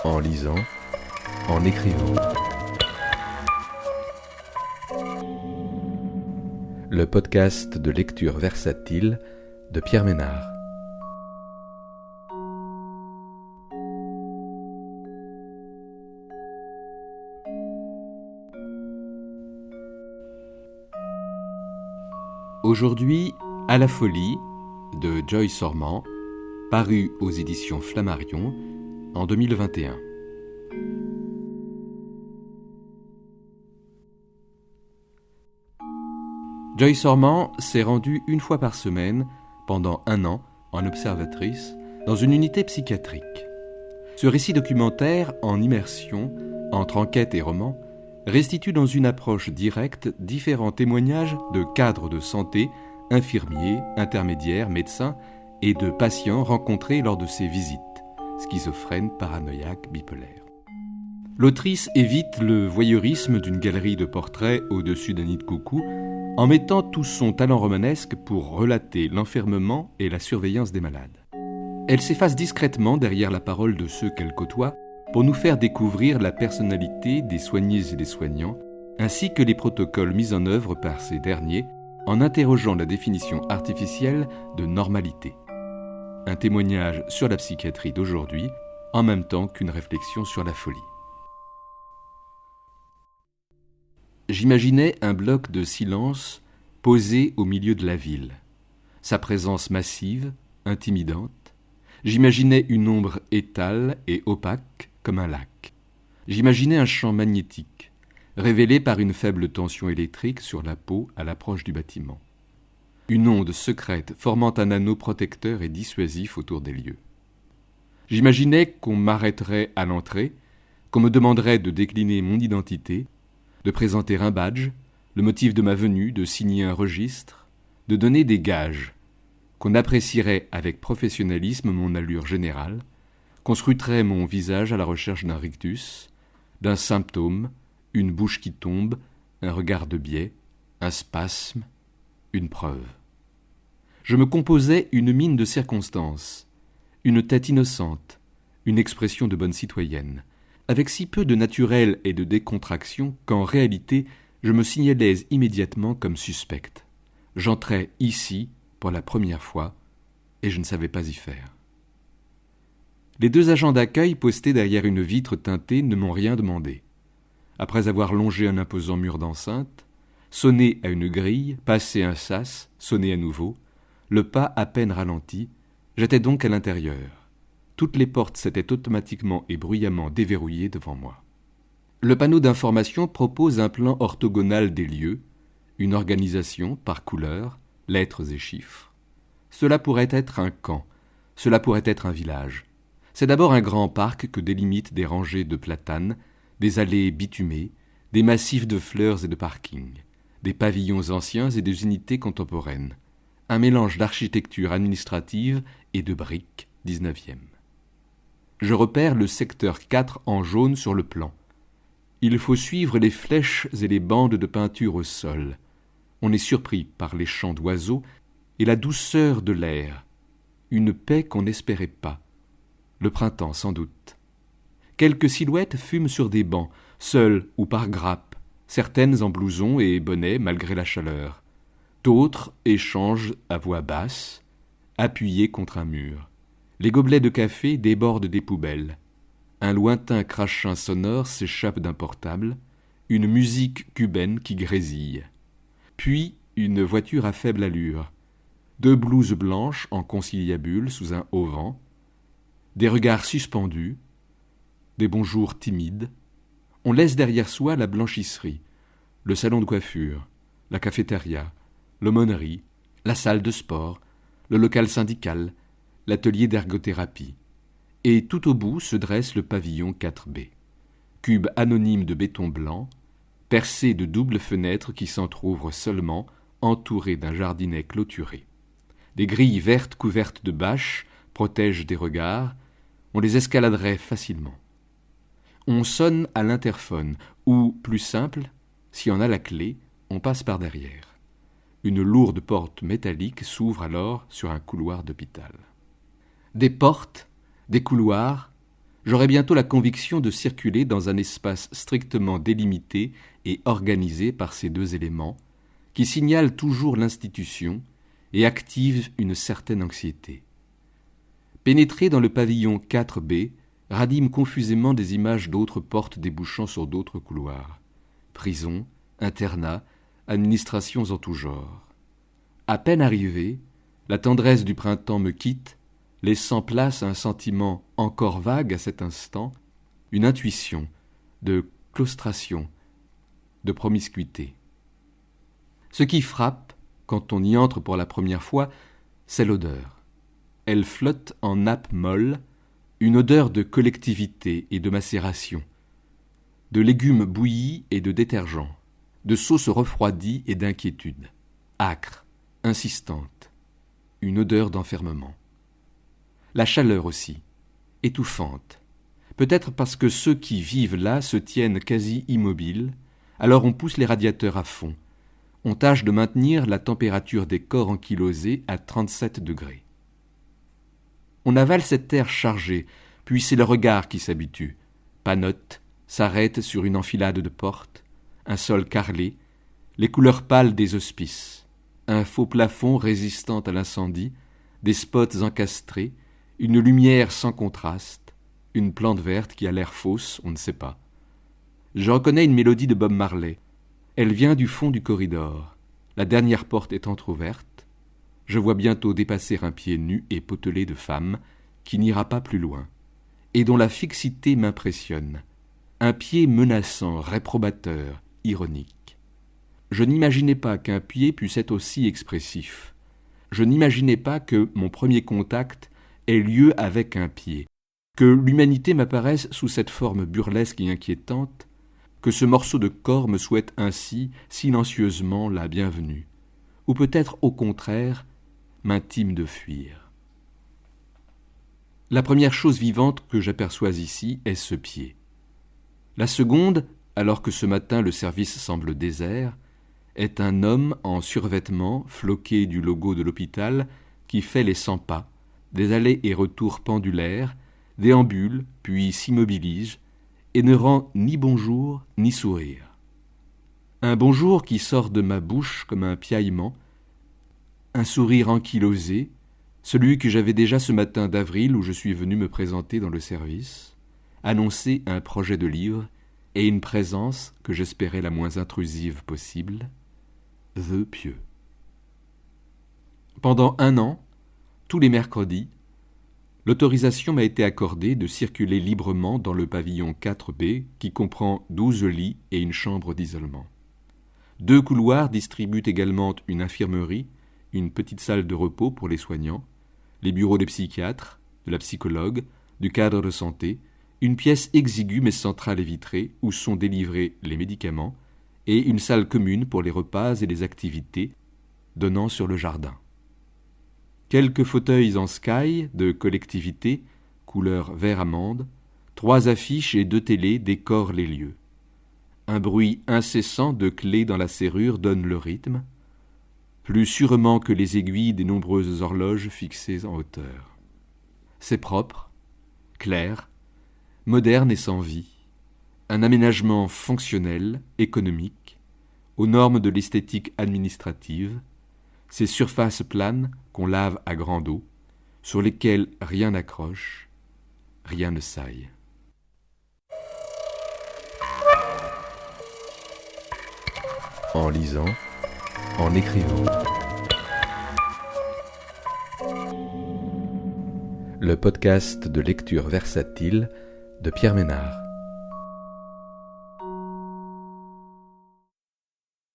en lisant, en écrivant. Le podcast de lecture versatile de Pierre Ménard. Aujourd'hui, À la folie de Joyce Ormand, paru aux éditions Flammarion en 2021. Joyce Ormand s'est rendue une fois par semaine, pendant 1 an, en observatrice, dans une unité psychiatrique. Ce récit documentaire, en immersion, entre enquête et roman, restitue dans une approche directe différents témoignages de cadres de santé, infirmiers, intermédiaires, médecins et de patients rencontrés lors de ces visites, schizophrènes, paranoïaques, bipolaires. L'autrice évite le voyeurisme d'une galerie de portraits au-dessus d'un nid de coucou en mettant tout son talent romanesque pour relater l'enfermement et la surveillance des malades. Elle s'efface discrètement derrière la parole de ceux qu'elle côtoie pour nous faire découvrir la personnalité des soignés et des soignants, ainsi que les protocoles mis en œuvre par ces derniers en interrogeant la définition artificielle de normalité. Un témoignage sur la psychiatrie d'aujourd'hui, en même temps qu'une réflexion sur la folie. J'imaginais un bloc de silence posé au milieu de la ville. Sa présence massive, intimidante. J'imaginais une ombre étale et opaque comme un lac. J'imaginais un champ magnétique, révélé par une faible tension électrique sur la peau à l'approche du bâtiment. Une onde secrète formant un anneau protecteur et dissuasif autour des lieux. J'imaginais qu'on m'arrêterait à l'entrée, qu'on me demanderait de décliner mon identité, de présenter un badge, le motif de ma venue, de signer un registre, de donner des gages, qu'on apprécierait avec professionnalisme mon allure générale, qu'on scruterait mon visage à la recherche d'un rictus, d'un symptôme, une bouche qui tombe, un regard de biais, un spasme, une preuve. Je me composais une mine de circonstance, une tête innocente, une expression de bonne citoyenne, avec si peu de naturel et de décontraction qu'en réalité je me signalais immédiatement comme suspecte. J'entrais ici pour la première fois et je ne savais pas y faire. Les 2 agents d'accueil postés derrière une vitre teintée ne m'ont rien demandé. Après avoir longé un imposant mur d'enceinte, sonné à une grille, passé un sas, sonné à nouveau, le pas à peine ralenti, j'étais donc à l'intérieur. Toutes les portes s'étaient automatiquement et bruyamment déverrouillées devant moi. Le panneau d'information propose un plan orthogonal des lieux, une organisation par couleurs, lettres et chiffres. Cela pourrait être un camp, cela pourrait être un village. C'est d'abord un grand parc que délimitent des rangées de platanes, des allées bitumées, des massifs de fleurs et de parkings, des pavillons anciens et des unités contemporaines, un mélange d'architecture administrative et de briques 19e. Je repère le secteur 4 en jaune sur le plan. Il faut suivre les flèches et les bandes de peinture au sol. On est surpris par les chants d'oiseaux et la douceur de l'air. Une paix qu'on n'espérait pas. Le printemps sans doute. Quelques silhouettes fument sur des bancs, seules ou par grappes, certaines en blouson et bonnet malgré la chaleur. D'autres échangent à voix basse, appuyées contre un mur. Les gobelets de café débordent des poubelles. Un lointain crachin sonore s'échappe d'un portable, une musique cubaine qui grésille. Puis une voiture à faible allure, 2 blouses blanches en conciliabule sous un auvent, des regards suspendus, des bonjours timides. On laisse derrière soi la blanchisserie, le salon de coiffure, la cafétéria, l'aumônerie, la salle de sport, le local syndical, l'atelier d'ergothérapie. Et tout au bout se dresse le pavillon 4B, cube anonyme de béton blanc, percé de doubles fenêtres qui s'entr'ouvrent seulement, entouré d'un jardinet clôturé. Des grilles vertes couvertes de bâches protègent des regards, on les escaladerait facilement. On sonne à l'interphone, ou, plus simple, si on a la clé, on passe par derrière. Une lourde porte métallique s'ouvre alors sur un couloir d'hôpital. Des portes, des couloirs, j'aurai bientôt la conviction de circuler dans un espace strictement délimité et organisé par ces deux éléments, qui signalent toujours l'institution et activent une certaine anxiété. Pénétré dans le pavillon 4B, raniment confusément des images d'autres portes débouchant sur d'autres couloirs. Prisons, internats, administrations en tout genre. À peine arrivé, la tendresse du printemps me quitte, laissant place à un sentiment encore vague à cet instant, une intuition de claustration, de promiscuité. Ce qui frappe, quand on y entre pour la première fois, c'est l'odeur. Elle flotte en nappe molle, une odeur de collectivité et de macération, de légumes bouillis et de détergents, de sauce refroidie et d'inquiétude, âcre, insistante, une odeur d'enfermement. La chaleur aussi, étouffante, peut-être parce que ceux qui vivent là se tiennent quasi immobiles, alors on pousse les radiateurs à fond, on tâche de maintenir la température des corps ankylosés à 37 degrés. On avale cet air chargé, puis c'est le regard qui s'habitue, panote, s'arrête sur une enfilade de portes, un sol carrelé, les couleurs pâles des hospices, un faux plafond résistant à l'incendie, des spots encastrés, une lumière sans contraste, une plante verte qui a l'air fausse, on ne sait pas. Je reconnais une mélodie de Bob Marley. Elle vient du fond du corridor. La dernière porte est entr'ouverte. Je vois bientôt dépasser un pied nu et potelé de femme qui n'ira pas plus loin, et dont la fixité m'impressionne. Un pied menaçant, réprobateur, ironique. Je n'imaginais pas qu'un pied puisse être aussi expressif. Je n'imaginais pas que mon premier contact ait lieu avec un pied, que l'humanité m'apparaisse sous cette forme burlesque et inquiétante, que ce morceau de corps me souhaite ainsi silencieusement la bienvenue, ou peut-être au contraire m'intime de fuir. La première chose vivante que j'aperçois ici est ce pied. La seconde, alors que ce matin le service semble désert, est un homme en survêtement floqué du logo de l'hôpital qui fait les 100 pas, des allers et retours pendulaires, déambule, puis s'immobilise, et ne rend ni bonjour ni sourire. Un bonjour qui sort de ma bouche comme un piaillement, un sourire ankylosé, celui que j'avais déjà ce matin d'avril où je suis venu me présenter dans le service, annoncer un projet de livre et une présence que j'espérais la moins intrusive possible, vœux pieux. Pendant 1 an, tous les mercredis, l'autorisation m'a été accordée de circuler librement dans le pavillon 4B qui comprend 12 lits et une chambre d'isolement. 2 couloirs distribuent également une infirmerie, une petite salle de repos pour les soignants, les bureaux des psychiatres, de la psychologue, du cadre de santé, une pièce exiguë mais centrale et vitrée où sont délivrés les médicaments et une salle commune pour les repas et les activités donnant sur le jardin. Quelques fauteuils en sky de collectivité, couleur vert amande, 3 affiches et 2 télés décorent les lieux. Un bruit incessant de clés dans la serrure donne le rythme, plus sûrement que les aiguilles des nombreuses horloges fixées en hauteur. C'est propre, clair, moderne et sans vie, un aménagement fonctionnel, économique, aux normes de l'esthétique administrative, ces surfaces planes qu'on lave à grande eau, sur lesquelles rien n'accroche, rien ne saille. En lisant, en écrivant. Le podcast de lecture versatile de Pierre Ménard.